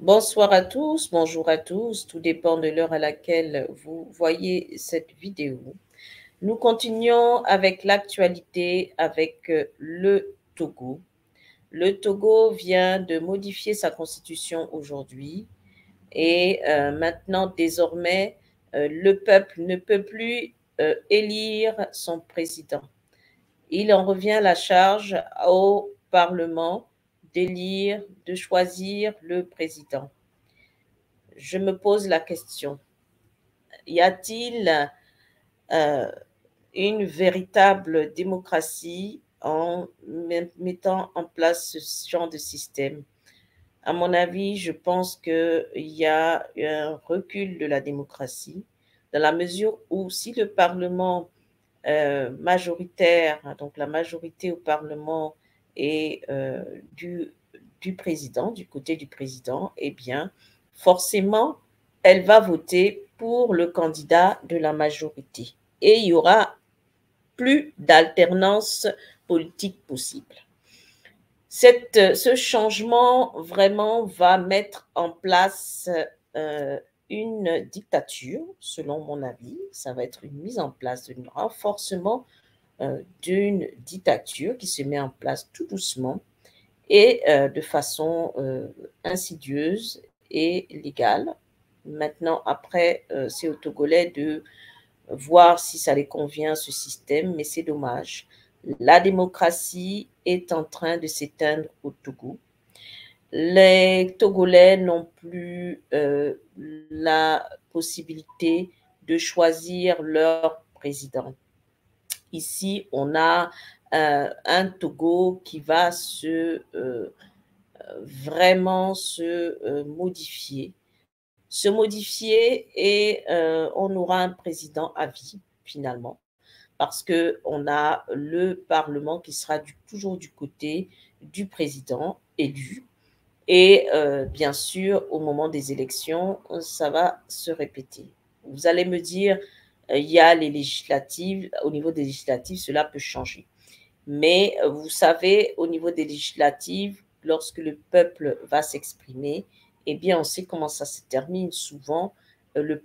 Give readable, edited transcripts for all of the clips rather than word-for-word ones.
Bonsoir à tous, bonjour à tous, tout dépend de l'heure à laquelle vous voyez cette vidéo. Nous continuons avec l'actualité avec le Togo. Le Togo vient de modifier sa constitution aujourd'hui et maintenant, désormais, le peuple ne peut plus élire son président. Il en revient à la charge au Parlement d'élire, de choisir le président. Je me pose la question, y a-t-il une véritable démocratie en mettant en place ce genre de système? À mon avis, je pense qu'il y a un recul de la démocratie, dans la mesure où si le Parlement majoritaire, donc la majorité au Parlement est du président, du côté du président, eh bien, forcément, elle va voter pour le candidat de la majorité. Et il y aura plus d'alternance politique possible. Ce changement vraiment va mettre en place une dictature, selon mon avis. Ça va être une mise en place, un renforcement d'une dictature qui se met en place tout doucement et de façon insidieuse et légale. Maintenant, après, c'est aux Togolais de voir si ça les convient, ce système, mais c'est dommage. La démocratie est en train de s'éteindre au Togo. Les Togolais n'ont plus la possibilité de choisir leur président. Ici, on a un Togo qui va vraiment se modifier. Se modifier et on aura un président à vie, finalement, parce qu'on a le Parlement qui sera toujours du côté du président élu. Et bien sûr, au moment des élections, ça va se répéter. Vous allez me dire, il y a les législatives, au niveau des législatives, cela peut changer. Mais vous savez, au niveau des législatives, lorsque le peuple va s'exprimer, eh bien, on sait comment ça se termine. Souvent, le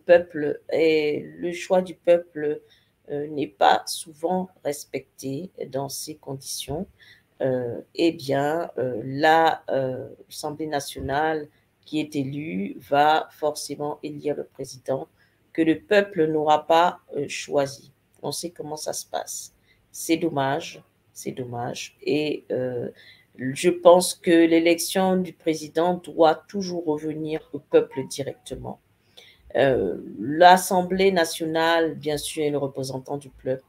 choix du peuple n'est pas souvent respecté dans ces conditions. Eh bien, l'Assemblée nationale qui est élue va forcément élire le président que le peuple n'aura pas choisi. On sait comment ça se passe. C'est dommage, c'est dommage. Et je pense que l'élection du président doit toujours revenir au peuple directement. L'Assemblée nationale, bien sûr, est le représentant du peuple,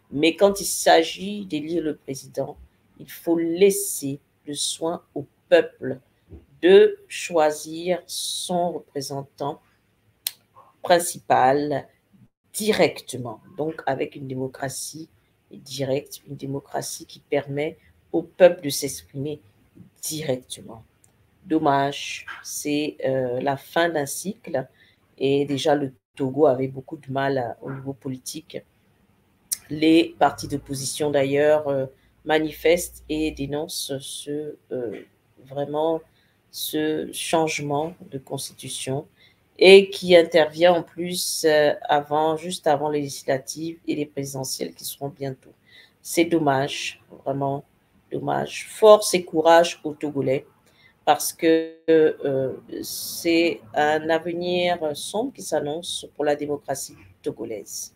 mais quand il s'agit d'élire le président, il faut laisser le soin au peuple de choisir son représentant principal directement, donc avec une démocratie directe, une démocratie qui permet au peuple de s'exprimer directement. Dommage, c'est la fin d'un cycle et déjà le Togo avait beaucoup de mal au niveau politique. Les partis d'opposition d'ailleurs manifestent et dénoncent vraiment ce changement de constitution et qui intervient en plus juste avant les législatives et les présidentielles qui seront bientôt. C'est dommage, vraiment dommage. Force et courage aux Togolais parce que c'est un avenir sombre qui s'annonce pour la démocratie togolaise.